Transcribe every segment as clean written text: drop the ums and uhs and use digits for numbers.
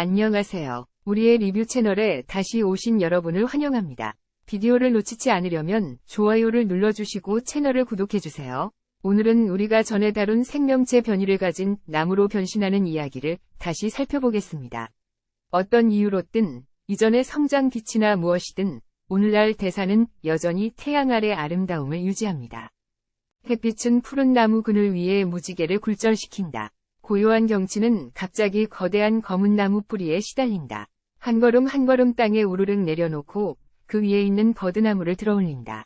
안녕하세요. 우리의 리뷰 채널에 다시 오신 여러분을 환영합니다. 비디오를 놓치지 않으려면 좋아요를 눌러주시고 채널을 구독해주세요. 오늘은 우리가 전에 다룬 생명체 변이를 가진 나무로 변신하는 이야기를 다시 살펴보겠습니다. 어떤 이유로든 이전의 성장 빛이나 무엇이든 오늘날 대사는 여전히 태양 아래 아름다움을 유지합니다. 햇빛은 푸른 나무 그늘 위에 무지개를 굴절시킨다. 고요한 경치는 갑자기 거대한 검은 나무 뿌리에 시달린다. 한 걸음 한 걸음 땅에 우르륵 내려놓고 그 위에 있는 버드나무를 들어올린다.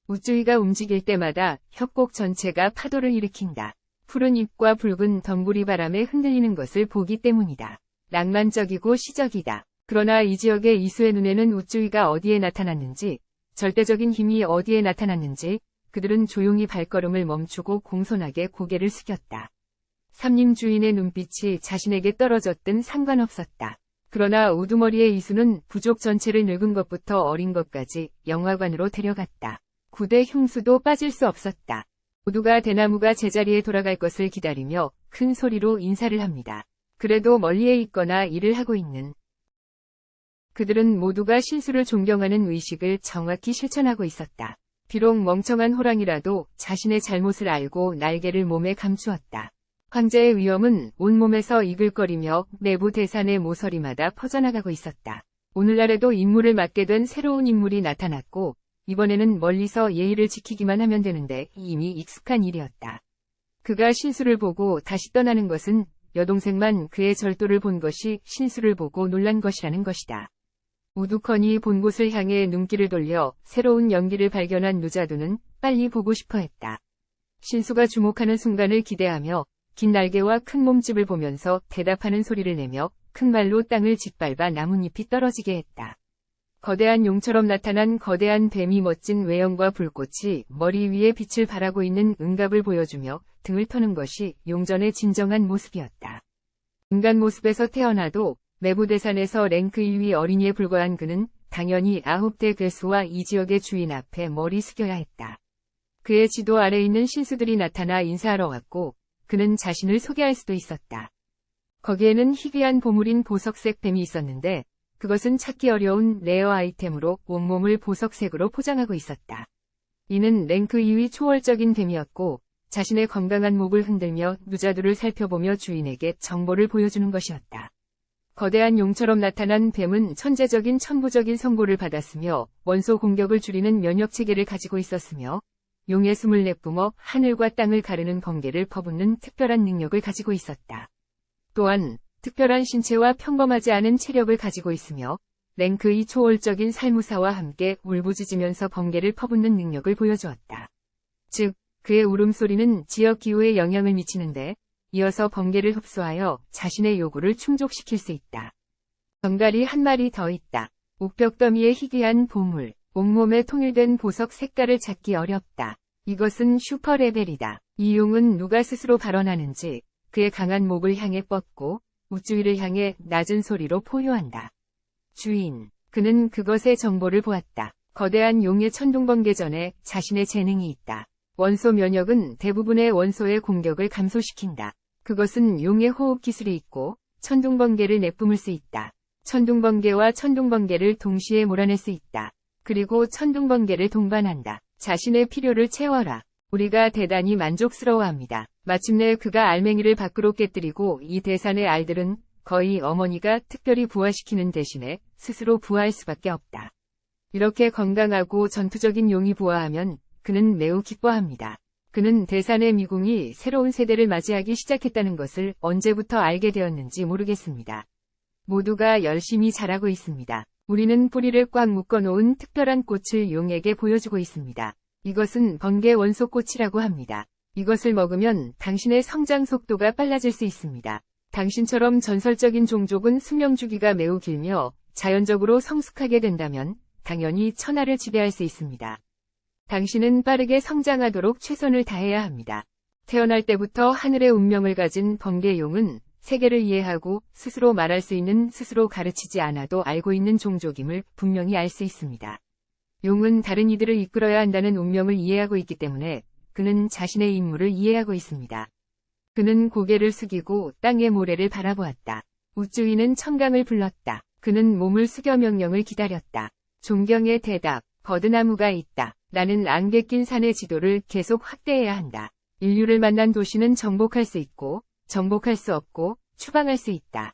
우쭈이가 움직일 때마다 협곡 전체가 파도를 일으킨다. 푸른 잎과 붉은 덩구리 바람에 흔들리는 것을 보기 때문이다. 낭만적이고 시적이다. 그러나 이 지역의 이수의 눈에는 우쭈이가 어디에 나타났는지, 절대적인 힘이 어디에 나타났는지 그들은 조용히 발걸음을 멈추고 공손하게 고개를 숙였다. 삼림 주인의 눈빛이 자신에게 떨어졌든 상관없었다. 그러나 우두머리의 이수는 부족 전체를 늙은 것부터 어린 것까지 영화관으로 데려갔다. 구대 흉수도 빠질 수 없었다. 모두가 대나무가 제자리에 돌아갈 것을 기다리며 큰 소리로 인사를 합니다. 그래도 멀리에 있거나 일을 하고 있는 그들은 모두가 신수를 존경하는 의식을 정확히 실천하고 있었다. 비록 멍청한 호랑이라도 자신의 잘못을 알고 날개를 몸에 감추었다. 황제의 위엄은 온몸에서 이글거리며 내부 대산의 모서리마다 퍼져나가고 있었다. 오늘날에도 임무를 맡게 된 새로운 인물이 나타났고 이번에는 멀리서 예의를 지키기만 하면 되는데 이미 익숙한 일이었다. 그가 신수를 보고 다시 떠나는 것은 여동생만 그의 절도를 본 것이 신수를 보고 놀란 것이라는 것이다. 우두커니 본 곳을 향해 눈길을 돌려 새로운 연기를 발견한 누자두는 빨리 보고 싶어 했다. 신수가 주목하는 순간을 기대하며 긴 날개와 큰 몸집을 보면서 대답하는 소리를 내며 큰 발로 땅을 짓밟아 나뭇잎이 떨어지게 했다. 거대한 용처럼 나타난 거대한 뱀이 멋진 외형과 불꽃이 머리 위에 빛을 발하고 있는 은갑을 보여주며 등을 터는 것이 용전의 진정한 모습이었다. 인간 모습에서 태어나도 내부대산에서 랭크 1위 어린이에 불과한 그는 당연히 9대 괴수와 이 지역의 주인 앞에 머리 숙여야 했다. 그의 지도 아래 있는 신수들이 나타나 인사하러 왔고 그는 자신을 소개할 수도 있었다. 거기에는 희귀한 보물인 보석색 뱀이 있었는데 그것은 찾기 어려운 레어 아이템으로 온몸을 보석색으로 포장하고 있었다. 이는 랭크 2위 초월적인 뱀이었고 자신의 건강한 목을 흔들며 누자두를 살펴보며 주인에게 정보를 보여주는 것이었다. 거대한 용처럼 나타난 뱀은 천재적인 천부적인 선고를 받았으며 원소 공격을 줄이는 면역체계를 가지고 있었으며 용의 숨을 내뿜어 하늘과 땅을 가르는 번개를 퍼붓는 특별한 능력을 가지고 있었다. 또한 특별한 신체와 평범하지 않은 체력을 가지고 있으며 랭크 2 초월적인 살무사와 함께 울부짖으면서 번개를 퍼붓는 능력을 보여주었다. 즉, 그의 울음소리는 지역 기후에 영향을 미치는데 이어서 번개를 흡수하여 자신의 요구를 충족시킬 수 있다. 정갈이 한 마리 더 있다. 옥벽더미의 희귀한 보물. 온몸에 통일된 보석 색깔을 찾기 어렵다. 이것은 슈퍼레벨이다. 이 용은 누가 스스로 발언하는지 그의 강한 목을 향해 뻗고 우쭈이를 향해 낮은 소리로 포효한다. 주인, 그는 그것의 정보를 보았다. 거대한 용의 천둥번개 전에 자신의 재능이 있다. 원소 면역은 대부분의 원소의 공격을 감소시킨다. 그것은 용의 호흡 기술이 있고 천둥번개를 내뿜을 수 있다. 천둥번개와 천둥번개를 동시에 몰아낼 수 있다. 그리고 천둥번개를 동반한다. 자신의 필요를 채워라. 우리가 대단히 만족스러워합니다. 마침내 그가 알맹이를 밖으로 깨뜨리고 이 대산의 알들은 거의 어머니가 특별히 부화시키는 대신에 스스로 부화할 수밖에 없다. 이렇게 건강하고 전투적인 용이 부화하면 그는 매우 기뻐합니다. 그는 대산의 미궁이 새로운 세대를 맞이하기 시작했다는 것을 언제부터 알게 되었는지 모르겠습니다. 모두가 열심히 자라고 있습니다. 우리는 뿌리를 꽉 묶어놓은 특별한 꽃을 용에게 보여주고 있습니다. 이것은 번개 원소꽃이라고 합니다. 이것을 먹으면 당신의 성장 속도가 빨라질 수 있습니다. 당신처럼 전설적인 종족은 수명 주기가 매우 길며 자연적으로 성숙하게 된다면 당연히 천하를 지배할 수 있습니다. 당신은 빠르게 성장하도록 최선을 다해야 합니다. 태어날 때부터 하늘의 운명을 가진 번개용은 세계를 이해하고 스스로 말할 수 있는 스스로 가르치지 않아도 알고 있는 종족임을 분명히 알 수 있습니다. 용은 다른 이들을 이끌어야 한다는 운명을 이해하고 있기 때문에 그는 자신의 임무를 이해하고 있습니다. 그는 고개를 숙이고 땅의 모래를 바라보았다. 우쭈이는 청강을 불렀다. 그는 몸을 숙여 명령을 기다렸다. 존경의 대답. 버드나무가 있다. 나는 안개 낀 산의 지도를 계속 확대해야 한다. 인류를 만난 도시는 정복할 수 있고, 정복할 수 없고, 추방할 수 있다.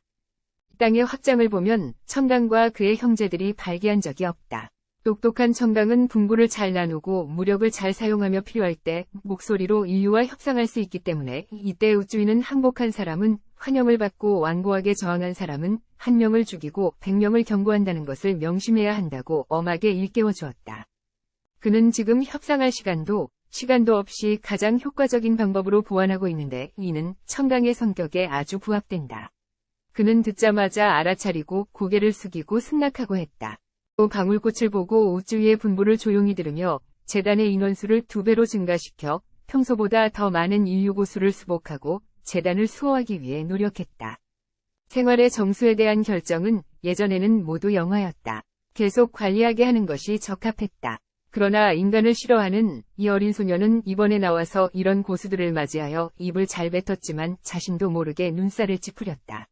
이 땅의 확장을 보면 청강과 그의 형제들이 발기한 적이 없다. 똑똑한 청강은 분부를 잘 나누고 무력을 잘 사용하며 필요할 때 목소리로 인류와 협상할 수 있기 때문에 이때 우쭈이는 항복한 사람은 환영을 받고 완고하게 저항한 사람은 1명을 죽이고 100명을 경고한다는 것을 명심해야 한다고 엄하게 일깨워 주었다. 그는 지금 협상할 시간도 없이 가장 효과적인 방법으로 보완하고 있는데 이는 청강의 성격에 아주 부합된다. 그는 듣자마자 알아차리고 고개를 숙이고 승낙하고 했다. 또 방울꽃을 보고 우쭈이의 분부를 조용히 들으며 재단의 인원수를 2배로 증가시켜 평소보다 더 많은 인류 고수를 수복하고 재단을 수호하기 위해 노력했다. 생활의 정수에 대한 결정은 예전에는 모두 영화였다. 계속 관리하게 하는 것이 적합했다. 그러나 인간을 싫어하는 이 어린 소녀는 이번에 나와서 이런 고수들을 맞이하여 입을 잘 뱉었지만 자신도 모르게 눈살을 찌푸렸다.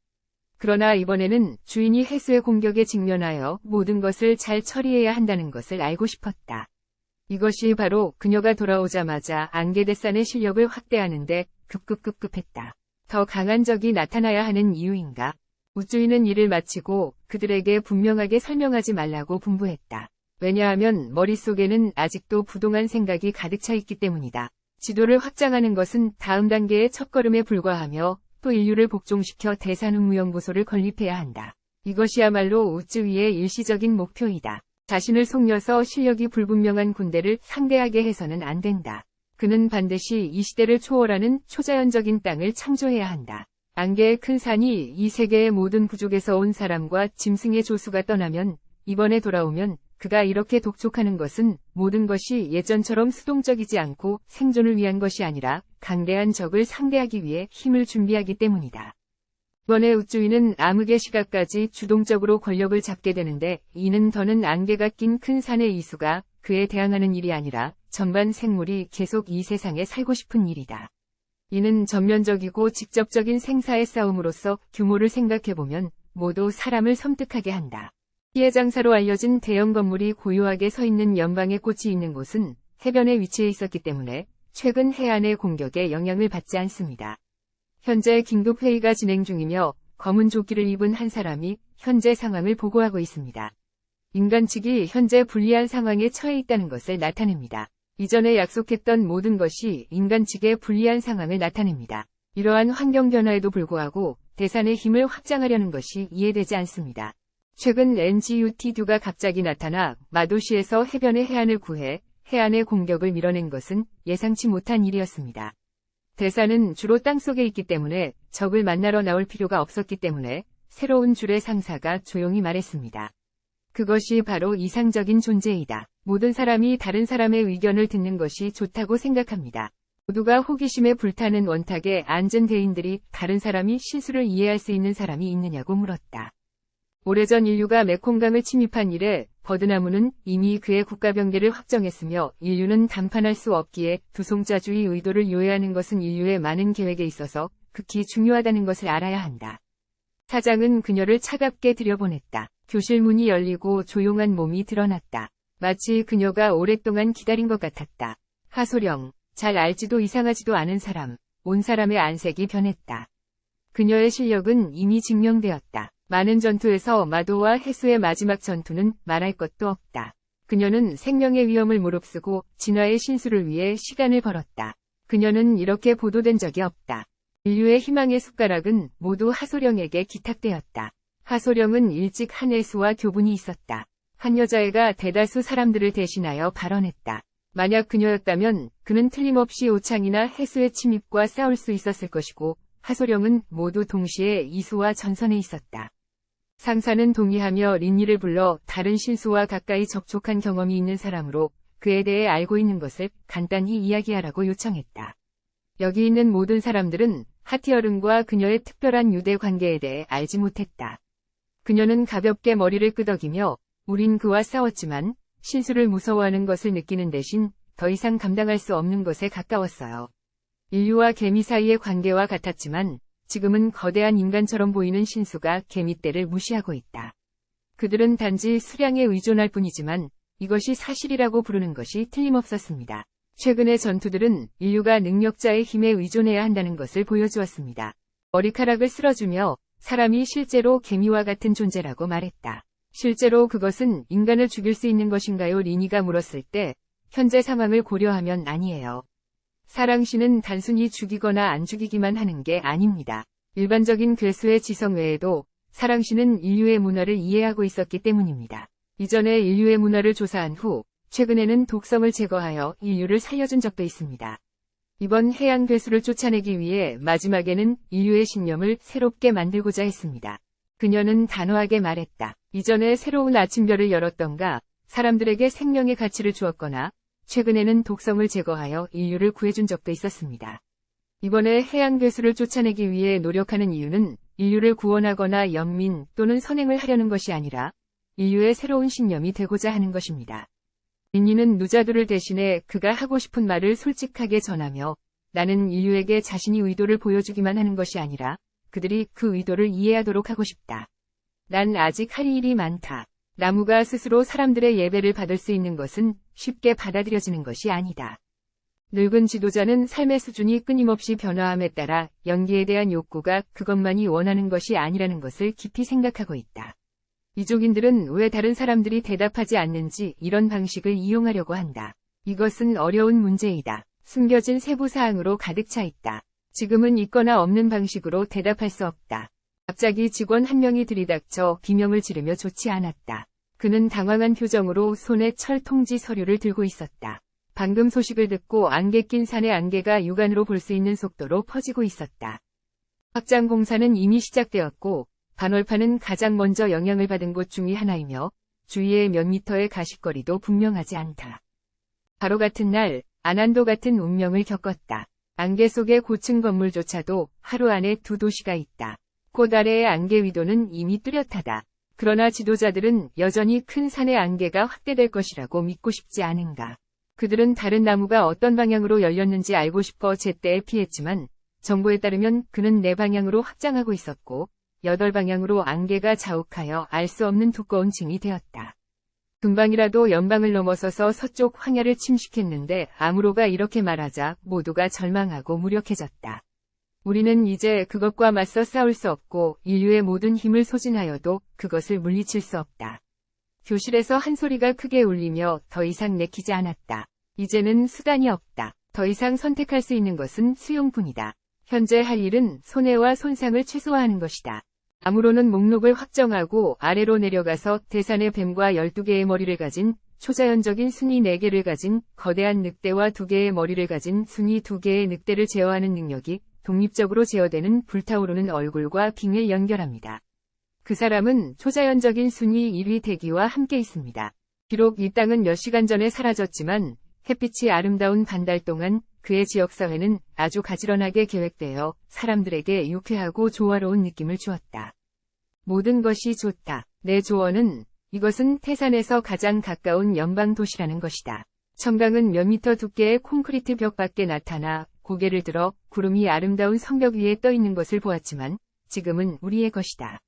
그러나 이번에는 주인이 해수의 공격에 직면하여 모든 것을 잘 처리해야 한다는 것을 알고 싶었다. 이것이 바로 그녀가 돌아오자마자 안개대산의 실력을 확대하는데 급급했다. 더 강한 적이 나타나야 하는 이유인가? 우쭈이는 일을 마치고 그들에게 분명하게 설명하지 말라고 분부했다. 왜냐하면 머릿속에는 아직도 부동한 생각이 가득 차 있기 때문이다. 지도를 확장하는 것은 다음 단계의 첫걸음에 불과하며 또 인류를 복종시켜 대산운무연구소를 건립해야 한다. 이것이야말로 우쭈이의 일시적인 목표이다. 자신을 속여서 실력이 불분명한 군대를 상대하게 해서는 안 된다. 그는 반드시 이 시대를 초월하는 초자연적인 땅을 창조해야 한다. 안개의 큰 산이 이 세계의 모든 부족에서 온 사람과 짐승의 조수가 떠나면 이번에 돌아오면 그가 이렇게 독촉하는 것은 모든 것이 예전처럼 수동적이지 않고 생존을 위한 것이 아니라 강대한 적을 상대하기 위해 힘을 준비하기 때문이다. 이번에 우쭈이는 암흑의 시각까지 주동적으로 권력을 잡게 되는데 이는 더는 안개가 낀 큰 산의 이수가 그에 대항하는 일이 아니라 전반 생물이 계속 이 세상에 살고 싶은 일이다. 이는 전면적이고 직접적인 생사의 싸움으로서 규모를 생각해보면 모두 사람을 섬뜩하게 한다. 피해장사로 알려진 대형 건물이 고요하게 서 있는 연방의 꽃이 있는 곳은 해변에 위치해 있었기 때문에 최근 해안의 공격에 영향을 받지 않습니다. 현재 긴급회의가 진행 중이며 검은 조끼를 입은 한 사람이 현재 상황을 보고하고 있습니다. 인간 측이 현재 불리한 상황에 처해 있다는 것을 나타냅니다. 이전에 약속했던 모든 것이 인간 측의 불리한 상황을 나타냅니다. 이러한 환경 변화에도 불구하고 대산의 힘을 확장하려는 것이 이해되지 않습니다. 최근 NGUT-2가 갑자기 나타나 마도시에서 해변의 해안을 구해 해안의 공격을 밀어낸 것은 예상치 못한 일이었습니다. 대산은 주로 땅속에 있기 때문에 적을 만나러 나올 필요가 없었기 때문에 새로운 줄의 상사가 조용히 말했습니다. 그것이 바로 이상적인 존재이다. 모든 사람이 다른 사람의 의견을 듣는 것이 좋다고 생각합니다. 모두가 호기심에 불타는 원탁에 앉은 대인들이 다른 사람이 실수를 이해할 수 있는 사람이 있느냐고 물었다. 오래전 인류가 메콩강을 침입한 이래 버드나무는 이미 그의 국가병대를 확정했으며 인류는 담판할 수 없기에 두송자주의 의도를 요해하는 것은 인류의 많은 계획에 있어서 극히 중요하다는 것을 알아야 한다. 사장은 그녀를 차갑게 들여보냈다. 교실 문이 열리고 조용한 몸이 드러났다. 마치 그녀가 오랫동안 기다린 것 같았다. 하소령, 잘 알지도 이상하지도 않은 사람, 온 사람의 안색이 변했다. 그녀의 실력은 이미 증명되었다. 많은 전투에서 마도와 해수의 마지막 전투는 말할 것도 없다. 그녀는 생명의 위험을 무릅쓰고 진화의 신수를 위해 시간을 벌었다. 그녀는 이렇게 보도된 적이 없다. 인류의 희망의 숟가락은 모두 하소령에게 기탁되었다. 하소령은 일찍 한 해수와 교분이 있었다. 한 여자애가 대다수 사람들을 대신하여 발언했다. 만약 그녀였다면 그는 틀림없이 오창이나 해수의 침입과 싸울 수 있었을 것이고 하소령은 모두 동시에 이수와 전선에 있었다. 상사는 동의하며 린니를 불러 다른 신수와 가까이 접촉한 경험이 있는 사람으로 그에 대해 알고 있는 것을 간단히 이야기하라고 요청했다. 여기 있는 모든 사람들은 하티어른과 그녀의 특별한 유대 관계에 대해 알지 못했다. 그녀는 가볍게 머리를 끄덕이며 우린 그와 싸웠지만 신수를 무서워하는 것을 느끼는 대신 더 이상 감당할 수 없는 것에 가까웠어요. 인류와 개미 사이의 관계와 같았지만 지금은 거대한 인간처럼 보이는 신수가 개미떼를 무시하고 있다. 그들은 단지 수량에 의존할 뿐이지만 이것이 사실이라고 부르는 것이 틀림없었습니다. 최근의 전투들은 인류가 능력자의 힘에 의존해야 한다는 것을 보여주었습니다. 머리카락을 쓸어주며 사람이 실제로 개미와 같은 존재라고 말했다. 실제로 그것은 인간을 죽일 수 있는 것인가요? 리니가 물었을 때 현재 상황을 고려하면 아니에요. 사랑신은 단순히 죽이거나 안 죽이기만 하는 게 아닙니다. 일반적인 괴수의 지성 외에도 사랑신은 인류의 문화를 이해하고 있었기 때문입니다. 이전에 인류의 문화를 조사한 후 최근에는 독성을 제거하여 인류를 살려준 적도 있습니다. 이번 해양 괴수를 쫓아내기 위해 마지막에는 인류의 신념을 새롭게 만들고자 했습니다. 그녀는 단호하게 말했다. 이전에 새로운 아침별을 열었던가 사람들에게 생명의 가치를 주었거나 최근에는 독성을 제거하여 인류를 구해준 적도 있었습니다. 이번에 해양 괴수를 쫓아내기 위해 노력하는 이유는 인류를 구원하거나 연민 또는 선행을 하려는 것이 아니라 인류의 새로운 신념이 되고자 하는 것입니다. 리니는 누자두를 대신해 그가 하고 싶은 말을 솔직하게 전하며 나는 인류에게 자신이 의도를 보여주기만 하는 것이 아니라 그들이 그 의도를 이해하도록 하고 싶다. 난 아직 할 일이 많다. 나무가 스스로 사람들의 예배를 받을 수 있는 것은 쉽게 받아들여지는 것이 아니다. 늙은 지도자는 삶의 수준이 끊임없이 변화함에 따라 연기에 대한 욕구가 그것만이 원하는 것이 아니라는 것을 깊이 생각하고 있다. 이족인들은 왜 다른 사람들이 대답하지 않는지 이런 방식을 이용하려고 한다. 이것은 어려운 문제이다. 숨겨진 세부 사항으로 가득 차 있다. 지금은 있거나 없는 방식으로 대답할 수 없다. 갑자기 직원 한 명이 들이닥쳐 비명을 지르며 좋지 않았다. 그는 당황한 표정으로 손에 철 통지 서류를 들고 있었다. 방금 소식을 듣고 안개 낀 산의 안개가 육안으로 볼 수 있는 속도로 퍼지고 있었다. 확장 공사는 이미 시작되었고 반월파는 가장 먼저 영향을 받은 곳 중의 하나이며 주위의 몇 미터의 가십거리도 분명하지 않다. 바로 같은 날 아난도 같은 운명을 겪었다. 안개 속의 고층 건물조차도 하루 안에 2도시가 있다. 꽃 아래의 안개 위도는 이미 뚜렷하다. 그러나 지도자들은 여전히 큰 산의 안개가 확대될 것이라고 믿고 싶지 않은가. 그들은 다른 나무가 어떤 방향으로 열렸는지 알고 싶어 제때에 피했지만 정보에 따르면 그는 4방향으로 확장하고 있었고 8방향으로 안개가 자욱하여 알 수 없는 두꺼운 층이 되었다. 금방이라도 연방을 넘어서서 서쪽 황야를 침식했는데 아무로가 이렇게 말하자 모두가 절망하고 무력해졌다. 우리는 이제 그것과 맞서 싸울 수 없고 인류의 모든 힘을 소진하여도 그것을 물리칠 수 없다. 교실에서 한 소리가 크게 울리며 더 이상 내키지 않았다. 이제는 수단이 없다. 더 이상 선택할 수 있는 것은 수용뿐이다. 현재 할 일은 손해와 손상을 최소화하는 것이다. 아무로는 목록을 확정하고 아래로 내려가서 대산의 뱀과 12개의 머리를 가진 초자연적인 순이 4개를 가진 거대한 늑대와 2개의 머리를 가진 순이 2개의 늑대를 제어하는 능력이 독립적으로 제어되는 불타오르는 얼굴과 빙을 연결합니다. 그 사람은 초자연적인 순위 1위 대기와 함께 있습니다. 비록 이 땅은 몇 시간 전에 사라졌지만 햇빛이 아름다운 반달 동안 그의 지역사회는 아주 가지런하게 계획되어 사람들에게 유쾌하고 조화로운 느낌을 주었다. 모든 것이 좋다. 내 조언은 이것은 태산에서 가장 가까운 연방 도시라는 것이다. 청강은 몇 미터 두께의 콘크리트 벽 밖에 나타나 고개를 들어 구름이 아름다운 성벽 위에 떠 있는 것을 보았지만 지금은 우리의 것이다.